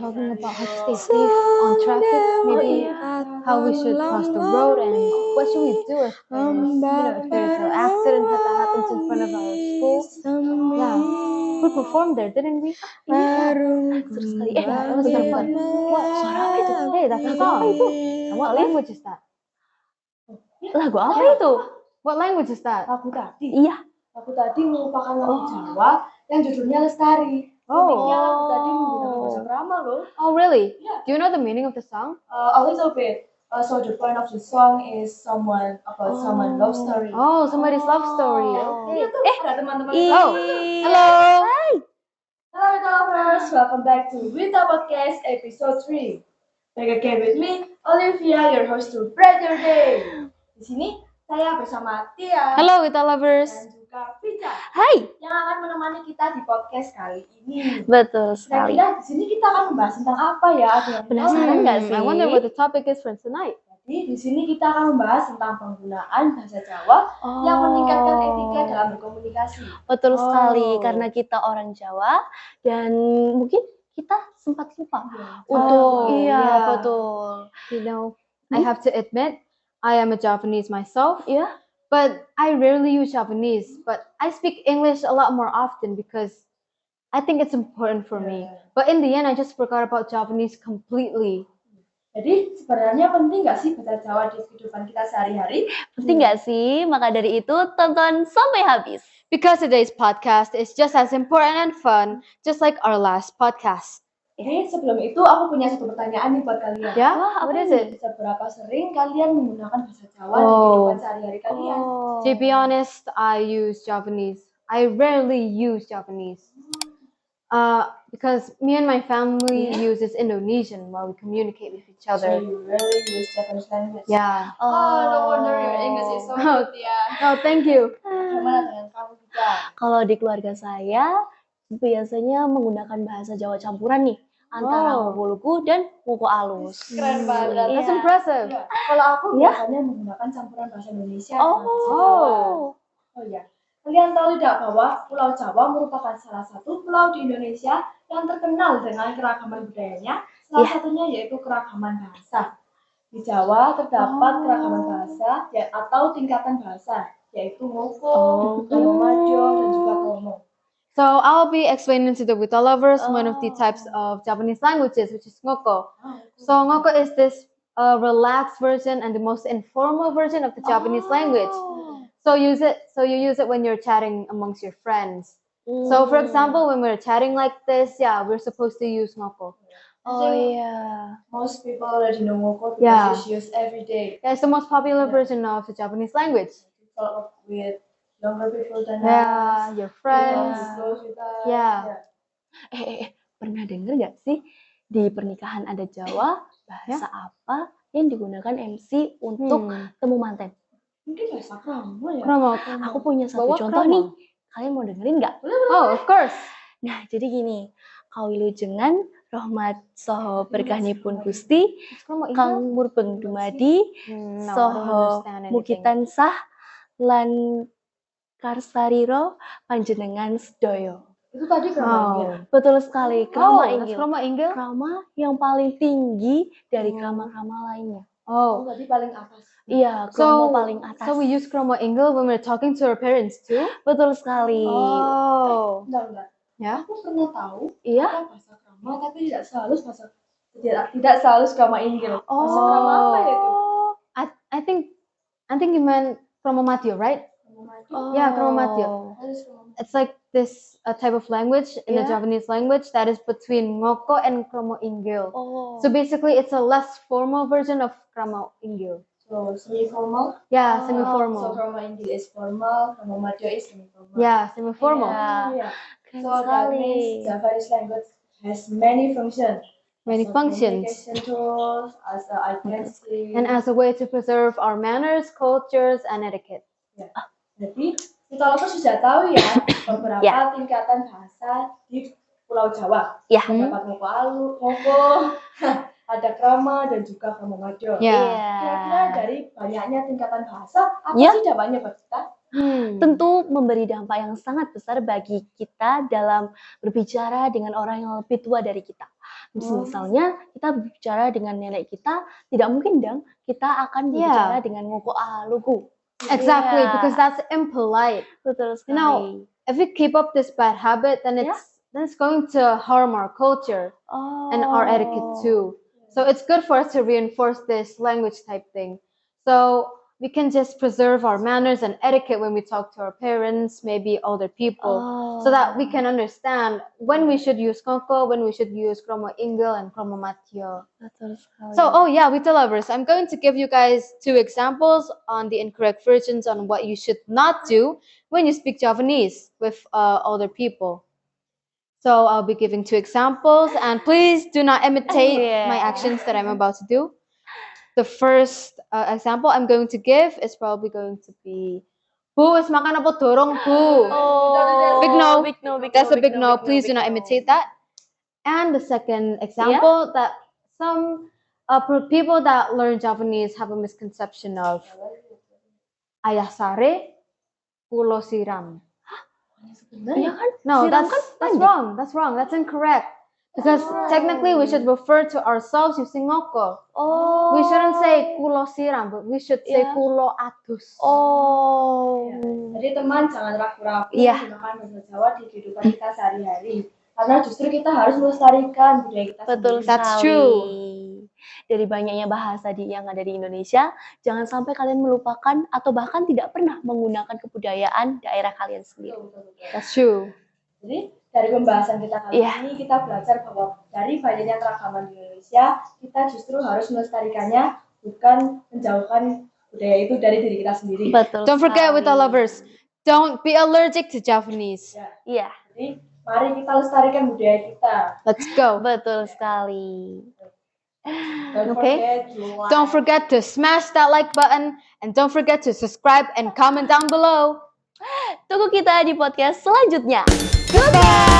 talking about how to stay safe on traffic, maybe how we should cross the road, and what should we do if there's an accident that happens in front of our school. Yeah, we performed there, didn't we? Iya, seru sekali. Yeah, it was so fun. What? Suara apa itu? Hey, that's a Lagu apa song. itu? And what language is that? Lagu apa itu? What language is that? Lagu tadi. Iya. Lagu tadi merupakan lagu Jawa yang judulnya Lestari. Uniknya lagu tadi menggunakan bahasa Krama loh. Oh, really? Yeah. Do you know the meaning of the song? A little bit. So the point of the song is someone love story. Oh, somebody's love story. Iya Okay. tuh, ada teman-teman. Oh, hello. Hello Wita lovers, welcome back to Wita Podcast episode 3. Back again with me, Olivia, your host to Bright Your Day. Di sini saya bersama Tia Hello, Wita lovers. dan juga Vita Hai. yang akan menemani kita di podcast kali ini. Betul sekali. Kira-kira di sini kita akan membahas tentang apa ya? Ada yang Penasaran tahu? nggak sih? I wonder what the topic is for tonight. Jadi di sini kita akan membahas tentang penggunaan bahasa Jawa yang meningkatkan etika dalam berkomunikasi. Betul sekali, Oh. karena kita orang Jawa dan mungkin kita sempat lupa Oh, untuk yeah. betul. You know, I have to admit, I am a Japanese myself, Iya. but I rarely use Japanese. But I speak English a lot more often because I think it's important for me. But in the end, I just forgot about Japanese completely. Jadi sebenarnya penting nggak sih bahasa Jawa di kehidupan kita sehari-hari? Penting nggak sih? Maka dari itu tonton sampai habis. Because today's podcast is just as important and fun, just like our last podcast. Jadi sebelum itu aku punya satu pertanyaan nih buat kalian. Yeah? Wah, What apa is nih? it? Seberapa sering kalian menggunakan bahasa Jawa di Oh. kehidupan sehari-hari kalian? To be honest, I use Japanese. I rarely use Japanese. Because me and my family uses Indonesian while we communicate with each So other. you really use Japanese language? Yeah. Oh, no wonder your English is so good ya. Oh, thank you. Gimana dengan kamu juga? Kalau di keluarga saya biasanya menggunakan bahasa Jawa campuran nih antara Oh. Ngoko Lugu dan Ngoko Alus. Keren banget. That's Iya. impressive. Ya, kalau aku Ya. biasanya menggunakan campuran bahasa Indonesia. Oh. Oh ya. Kalian tahu tidak bahwa Pulau Jawa merupakan salah satu pulau di Indonesia yang terkenal dengan keragaman budayanya. Salah Iya. satunya yaitu keragaman bahasa. Di Jawa terdapat keragaman bahasa atau tingkatan bahasa, yaitu Ngoko, Majo, dan juga Kromo. So I'll be explaining to the Wita lovers one of the types of Japanese languages, which is Ngoko. So Ngoko is this relaxed version and the most informal version of the Japanese language. So you use it when you're chatting amongst your friends. So for example, when we're chatting like this, yeah, we're supposed to use Ngoko. Oh iya. Most people already know Ngoko because Yeah. it's used every day. Yeah, it's the most popular version of the Japanese language. Talk with younger people than Yeah, us. your friends. Close with us. Yeah. Pernah denger nggak sih di pernikahan adat Jawa bahasa apa yang digunakan MC untuk temu manten? Mungkin bahasa Kromo ya. Kromo. Aku punya satu Bawa contoh Kromo. nih. Kalian mau dengerin nggak? Oh, of course. Nah, jadi gini. Kawilujengan rahmat soho berkahnipun Gusti Kromo Kang Murbeng Dumadi No, I don't soho understand anything. mukitan sah lan karsariro panjenengan sedoyo. Itu tadi Kromo Oh. Inggil. Betul sekali, Oh, krama that's inggil. Kromo Inggil? Krama yang paling tinggi dari krama-krama lainnya. Oh, Oh. tadi paling atas. Iya, So, kromo paling atas. so we use Kromo Inggil when we're talking to our parents too? Betul sekali. Oh. Enggak. Ya? Aku pernah tahu Iya. ada bahasa Krama tapi tidak selalu Krama Inggil. Bahasa Krama apa ya itu? I think you meant Kromo Matio, right? Krama Maju. Yeah, Kromo Matio. Harus Krama Maju. It's like this type of language in the Yeah. Japanese language that is between Ngoko and Kromo Inggil. Oh. So basically, it's a less formal version of Kromo Inggil. So semi-formal. Yeah, So semi-formal. Krama Inggil is formal, Krama Maju is semi-formal. Yeah, semi-formal. Iya. Yeah. Keren So that sekali. means Japanese language has many functions. Many As a functions. communication tools, as an identity. And as a way to preserve our manners, cultures, and etiquette. Jadi kita sudah tahu ya beberapa Ya. tingkatan bahasa di Pulau Jawa. Ya. Terdapat Ngoko Alu, Ngoko, ada Krama dan juga Krama Majo. Yeah. Iya. Kira-kira dari banyaknya tingkatan bahasa, apa Ya. sih dampaknya buat kita? tentu memberi dampak yang sangat besar bagi kita dalam berbicara dengan orang yang lebih tua dari kita. Misalnya kita berbicara dengan nenek kita, tidak mungkin dong kita akan berbicara dengan ngoko lugu. Exactly, Yeah. because that's impolite. Betul sekali. You know, if we keep up this bad habit, then it's going to harm our culture and our etiquette too. So it's good for us to reinforce this language type thing. So we can just preserve our manners and etiquette when we talk to our parents, maybe older people, so that we can understand when we should use ngoko, when we should use kromo inggil and kromo matio. Betul sekali. So, Vita lovers, I'm going to give you guys 2 examples on the incorrect versions on what you should not do when you speak Javanese with older people. So I'll be giving 2 examples, and please do not imitate my actions that I'm about to do. The first example I'm going to give is probably going to be, Bu, wis makan apa dorong, Bu? Big no. That's a big no. Please do not imitate that. And the second example that some people that learn Javanese have a misconception of, ayah sare, pulo siram. Iya kan? No, Siram that's kan wrong. That's wrong. That's incorrect. Because technically we should refer to ourselves using ngoko. We shouldn't say kulo siram, but we should say kulo atus. Jadi teman jangan ragu-ragu menggunakan bahasa Jawa di kehidupan kita sehari-hari. Karena justru kita harus melestarikan budaya kita Betul sendiri. That's sekali. true. Dari banyaknya bahasa yang ada di Indonesia, jangan sampai kalian melupakan atau bahkan tidak pernah menggunakan kebudayaan daerah kalian sendiri. That's true. Jadi dari pembahasan kita kali ini kita belajar bahwa dari banyaknya keragaman di Indonesia, kita justru harus melestarikannya, bukan menjauhkan budaya itu dari diri kita sendiri. Betul. Don't forget, with our lovers, don't be allergic to Javanese. Iya. Jadi mari kita lestarikan budaya kita. Let's go. Betul sekali. Don't forget to smash that like button, and don't forget to subscribe and comment down below. Tunggu kita di podcast selanjutnya. Goodbye.